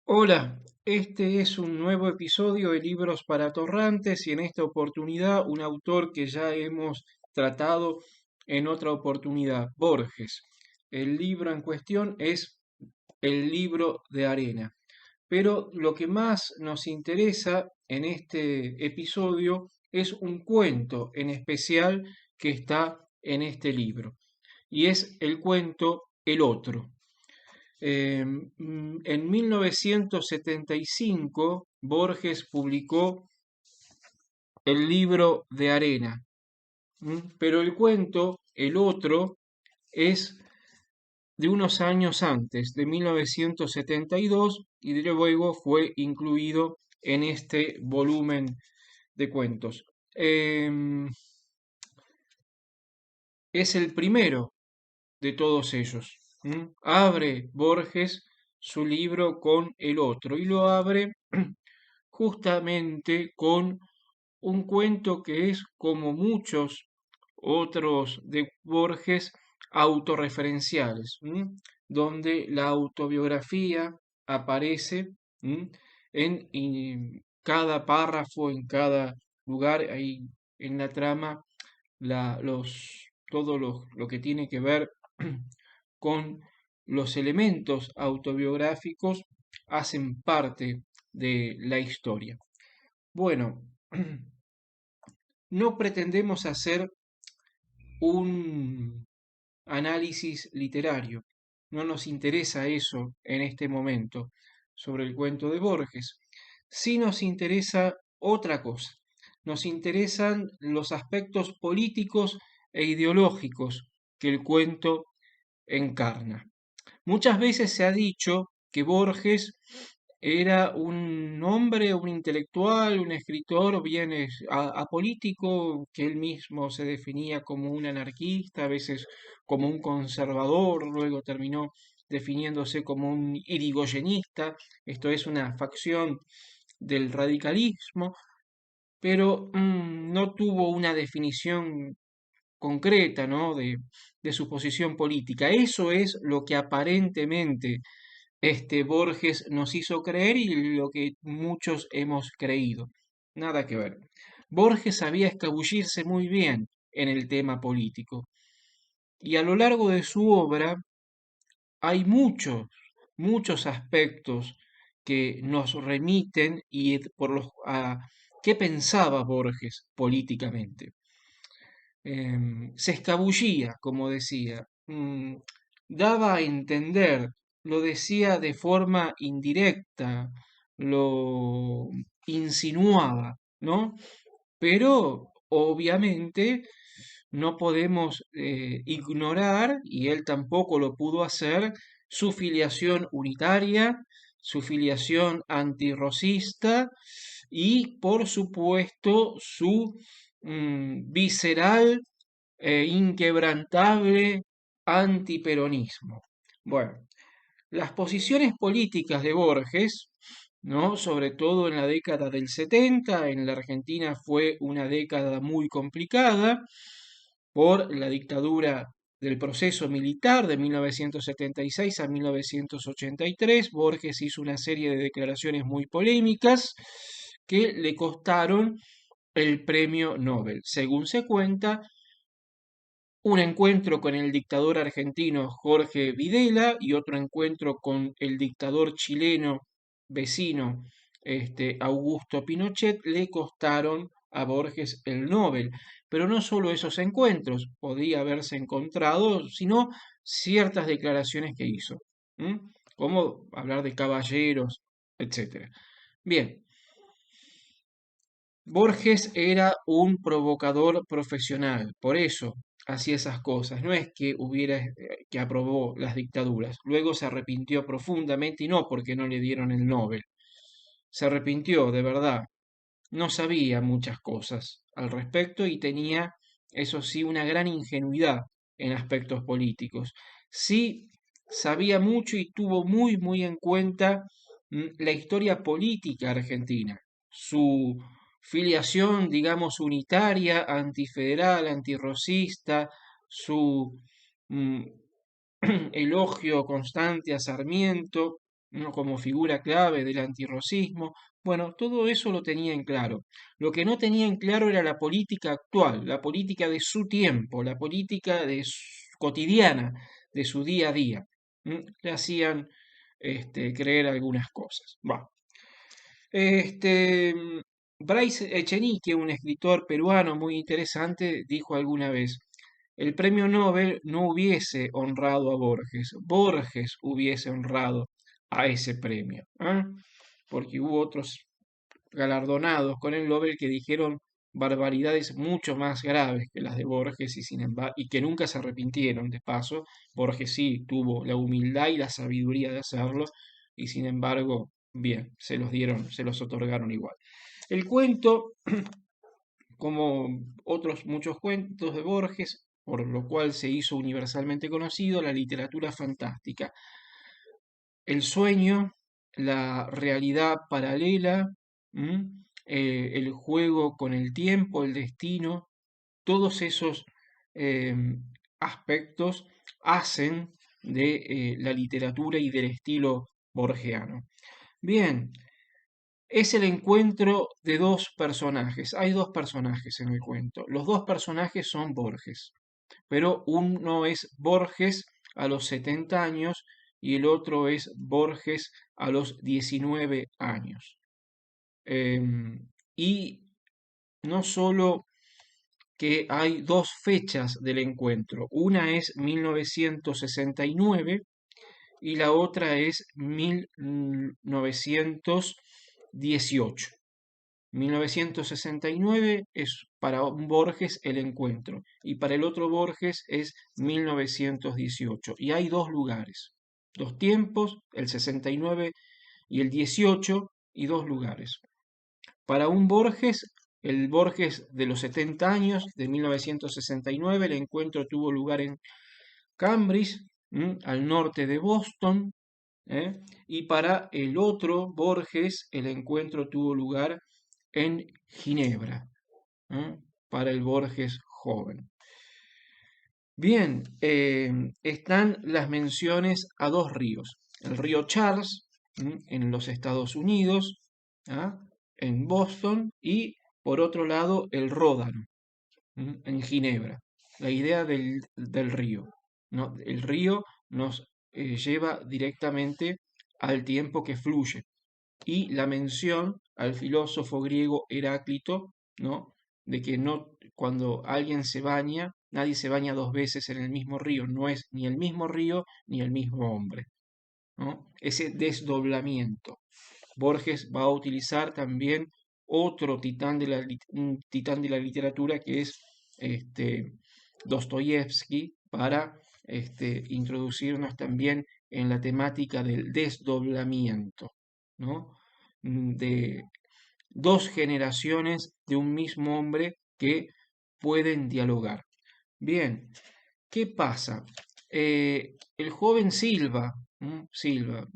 Hola, este es un nuevo episodio de Libros para Torrantes y en esta oportunidad un autor que ya hemos tratado en otra oportunidad, Borges. El libro en cuestión es El libro de arena. Pero lo que más nos interesa en este episodio es un cuento en especial que está en este libro y es el cuento El otro. En 1975, Borges publicó el libro de arena, pero el cuento, el otro, es de unos años antes, de 1972, y de luego fue incluido en este volumen de cuentos. Em, es el primero de todos ellos. Abre Borges su libro con el otro y lo abre justamente con un cuento que es, como muchos otros de Borges, autorreferenciales, donde la autobiografía aparece en cada párrafo, en cada lugar, ahí en la trama, todo lo que tiene que ver con los elementos autobiográficos hacen parte de la historia. Bueno, no pretendemos hacer un análisis literario, no nos interesa eso en este momento sobre el cuento de Borges, sí nos interesa otra cosa, nos interesan los aspectos políticos e ideológicos que el cuento encarna. Muchas veces se ha dicho que Borges era un hombre, un intelectual, un escritor, o bien apolítico, que él mismo se definía como un anarquista, a veces como un conservador, luego terminó definiéndose como un irigoyenista, esto es una facción del radicalismo, pero no tuvo una definición concreta, ¿no? de su posición política. Eso es lo que aparentemente este Borges nos hizo creer y lo que muchos hemos creído. Nada que ver. Borges sabía escabullirse muy bien en el tema político y a lo largo de su obra hay muchos aspectos que nos remiten y por los a qué pensaba Borges políticamente. Se escabullía, como decía, daba a entender, lo decía de forma indirecta, lo insinuaba, ¿no? Pero obviamente no podemos ignorar, y él tampoco lo pudo hacer, su filiación unitaria, su filiación antirrocista y, por supuesto, su visceral e inquebrantable antiperonismo. Bueno, las posiciones políticas de Borges, ¿no? Sobre todo en la década del 70, en la Argentina fue una década muy complicada por la dictadura del proceso militar de 1976 a 1983. Borges hizo una serie de declaraciones muy polémicas que le costaron el premio Nobel. Según se cuenta, un encuentro con el dictador argentino Jorge Videla y otro encuentro con el dictador chileno vecino Augusto Pinochet le costaron a Borges el Nobel. Pero no solo esos encuentros podía haberse encontrado, sino ciertas declaraciones que hizo, como hablar de caballeros, etcétera. Bien, Borges era un provocador profesional, por eso hacía esas cosas. No es que que aprobó las dictaduras. Luego se arrepintió profundamente y no porque no le dieron el Nobel. Se arrepintió de verdad. No sabía muchas cosas al respecto y tenía, eso sí, una gran ingenuidad en aspectos políticos. Sí sabía mucho y tuvo muy en cuenta la historia política argentina, su filiación, digamos, unitaria, antifederal, antirrocista, su mm, elogio constante a Sarmiento, ¿no? Como figura clave del antirracismo. Bueno, todo eso lo tenía en claro. Lo que no tenía en claro era la política actual, la política de su tiempo, la política cotidiana, de su día a día. Le hacían creer algunas cosas. Va. Este, Bryce Echenique, un escritor peruano muy interesante, dijo alguna vez, el premio Nobel no hubiese honrado a Borges, Borges hubiese honrado a ese premio, ¿ah? Porque hubo otros galardonados con el Nobel que dijeron barbaridades mucho más graves que las de Borges y sin embargo, y que nunca se arrepintieron, de paso. Borges sí tuvo la humildad y la sabiduría de hacerlo, y sin embargo, bien, se los dieron, se los otorgaron igual. El cuento, como otros muchos cuentos de Borges, por lo cual se hizo universalmente conocido, la literatura fantástica. El sueño, la realidad paralela, el juego con el tiempo, el destino, todos esos aspectos hacen de la literatura y del estilo borgiano. Bien, es el encuentro de dos personajes. Hay dos personajes en el cuento. Los dos personajes son Borges, pero uno es Borges a los 70 años y el otro es Borges a los 19 años. Y no solo que hay dos fechas del encuentro, una es 1969 y la otra es 1918. 1969 es para un Borges el encuentro y para el otro Borges es 1918. Y hay dos lugares, dos tiempos, el 69 y el 18 y dos lugares. Para un Borges, el Borges de los 70 años, de 1969, el encuentro tuvo lugar en Cambridge, al norte de Boston, ¿eh? Y para el otro Borges, el encuentro tuvo lugar en Ginebra, ¿eh? Para el Borges joven. Bien, están las menciones a dos ríos. El río Charles, en los Estados Unidos, ¿ah? En Boston, y por otro lado el Ródano, en Ginebra. La idea del río, ¿no? El río nos lleva directamente al tiempo que fluye. Y la mención al filósofo griego Heráclito, ¿no? De que no, cuando alguien se baña, nadie se baña dos veces en el mismo río, no es ni el mismo río ni el mismo hombre, ¿no? Ese desdoblamiento. Borges va a utilizar también otro titán un titán de la literatura que es Dostoyevsky para introducirnos también en la temática del desdoblamiento, ¿no? De dos generaciones de un mismo hombre que pueden dialogar. Bien, ¿qué pasa? El joven Silva,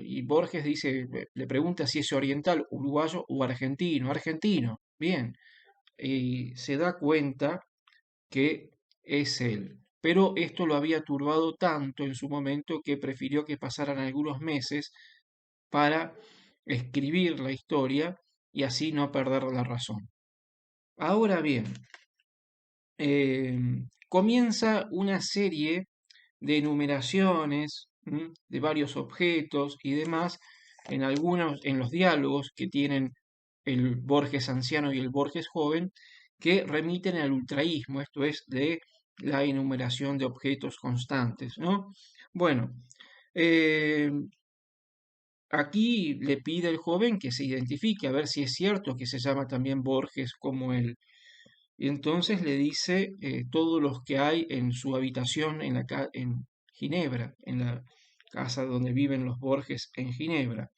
y Borges dice, le pregunta si es oriental, uruguayo o argentino, argentino, bien, y se da cuenta que es él. Pero esto lo había turbado tanto en su momento que prefirió que pasaran algunos meses para escribir la historia y así no perder la razón. Ahora bien, eh, comienza una serie de enumeraciones de varios objetos y demás en los diálogos que tienen el Borges anciano y el Borges joven, que remiten al ultraísmo, esto es, de la enumeración de objetos constantes, ¿no? Bueno, eh, aquí le pide el joven que se identifique, a ver si es cierto que se llama también Borges como él. Y entonces le dice todos los que hay en su habitación en Ginebra, en la casa donde viven los Borges en Ginebra.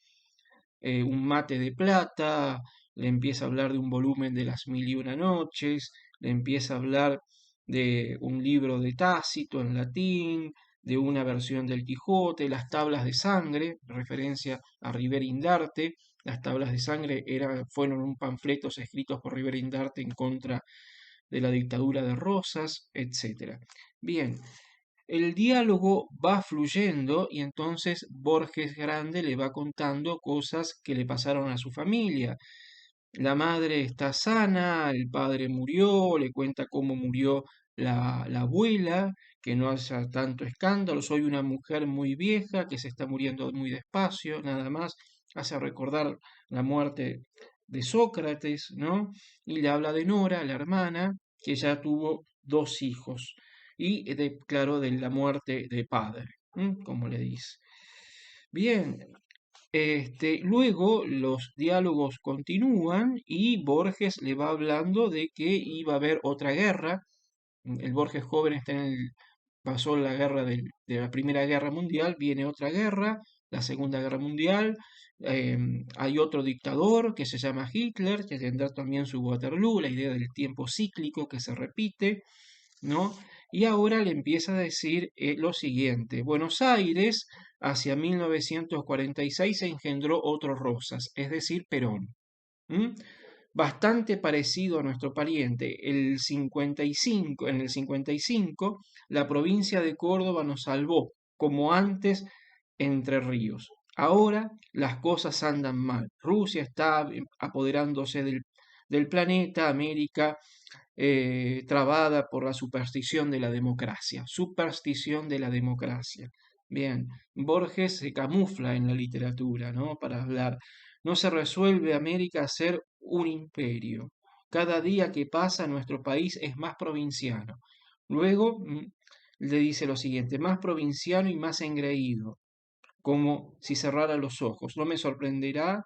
Un mate de plata, le empieza a hablar de un volumen de las Mil y una Noches, le empieza a hablar de un libro de Tácito en latín, de una versión del Quijote, las tablas de sangre, referencia a Rivera-Indarte. Las tablas de sangre fueron un panfletos escritos por Rivera-Indarte en contra de la dictadura de Rosas, etc. Bien, el diálogo va fluyendo y entonces Borges Grande le va contando cosas que le pasaron a su familia. La madre está sana, el padre murió, le cuenta cómo murió la abuela, que no haya tanto escándalo, soy una mujer muy vieja que se está muriendo muy despacio, nada más, hace recordar la muerte de Sócrates, ¿no? Y le habla de Nora, la hermana, que ya tuvo dos hijos, y claro, de la muerte de padre, como le dice. Bien, luego los diálogos continúan y Borges le va hablando de que iba a haber otra guerra. El Borges joven pasó la guerra de la Primera Guerra Mundial, viene otra guerra, la Segunda Guerra Mundial. Hay otro dictador que se llama Hitler, que tendrá también su Waterloo, la idea del tiempo cíclico que se repite, ¿no? Y ahora le empieza a decir lo siguiente: Buenos Aires, hacia 1946, se engendró otro Rosas, es decir, Perón. ¿M? Bastante parecido a nuestro pariente. En el 55, la provincia de Córdoba nos salvó, como antes Entre Ríos. Ahora las cosas andan mal. Rusia está apoderándose del planeta, América trabada por la superstición de la democracia. Superstición de la democracia. Bien, Borges se camufla en la literatura, ¿no? Para hablar. No se resuelve América a ser un imperio. Cada día que pasa nuestro país es más provinciano. Luego le dice lo siguiente: más provinciano y más engreído, como si cerrara los ojos. No me sorprendería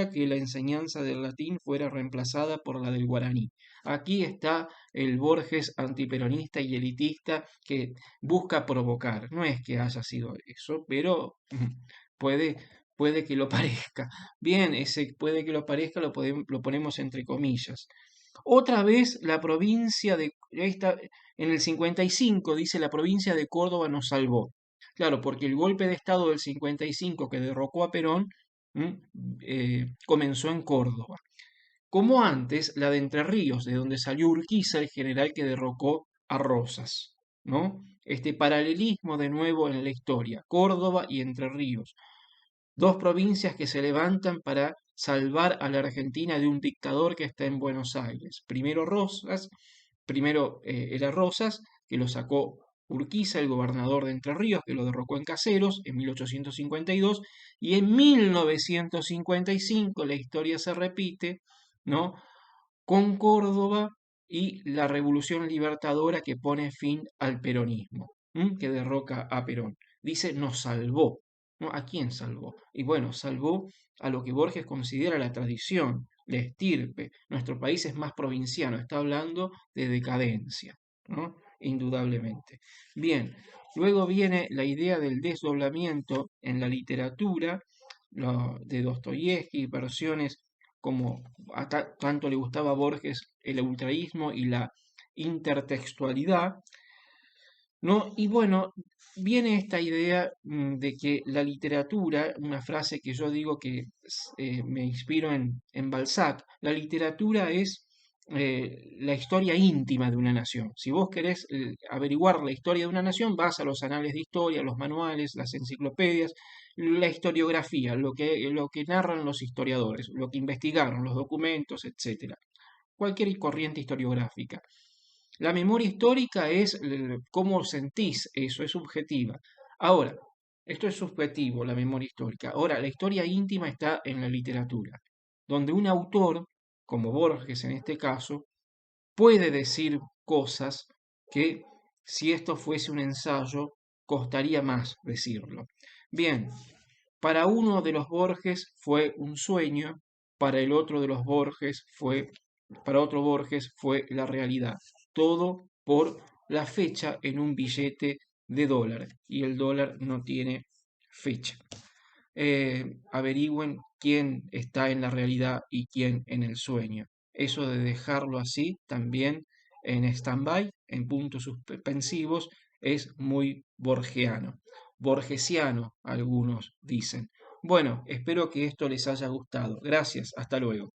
que la enseñanza del latín fuera reemplazada por la del guaraní. Aquí está el Borges antiperonista y elitista que busca provocar. No es que haya sido eso, pero puede, puede que lo parezca. Bien, ese puede que lo parezca lo ponemos entre comillas. Otra vez la provincia en el 55 dice: la provincia de Córdoba nos salvó. Claro, porque el golpe de Estado del 55 que derrocó a Perón comenzó en Córdoba. Como antes, la de Entre Ríos, de donde salió Urquiza, el general que derrocó a Rosas, ¿no? Este paralelismo de nuevo en la historia, Córdoba y Entre Ríos, dos provincias que se levantan para salvar a la Argentina de un dictador que está en Buenos Aires. Primero era Rosas, que lo sacó Urquiza, el gobernador de Entre Ríos, que lo derrocó en Caseros en 1852, y en 1955 la historia se repite, ¿no? Con Córdoba y la revolución libertadora que pone fin al peronismo, que derroca a Perón. Dice: nos salvó. ¿No? ¿A quién salvó? Y bueno, salvó a lo que Borges considera la tradición, la estirpe. Nuestro país es más provinciano, está hablando de decadencia, ¿no? Indudablemente. Bien, luego viene la idea del desdoblamiento en la literatura, de Dostoyevsky, versiones como tanto le gustaba a Borges el ultraísmo y la intertextualidad, ¿no? Y bueno, viene esta idea de que la literatura, una frase que yo digo que me inspiro en Balzac: la literatura es la historia íntima de una nación. Si vos querés averiguar la historia de una nación, vas a los anales de historia, los manuales, las enciclopedias, la historiografía, lo que narran los historiadores, lo que investigaron, los documentos, etcétera. Cualquier corriente historiográfica. La memoria histórica es cómo sentís eso, es subjetiva. Ahora, esto es subjetivo, la memoria histórica. Ahora, la historia íntima está en la literatura, donde un autor, como Borges en este caso, puede decir cosas que, si esto fuese un ensayo, costaría más decirlo. Bien, para uno de los Borges fue un sueño, para el otro de los Borges para otro Borges fue la realidad. Todo por la fecha en un billete de dólar. Y el dólar no tiene fecha. Averigüen quién está en la realidad y quién en el sueño. Eso de dejarlo así también en stand-by, en puntos suspensivos, es muy borgiano. Borgesiano, algunos dicen. Bueno, espero que esto les haya gustado. Gracias, hasta luego.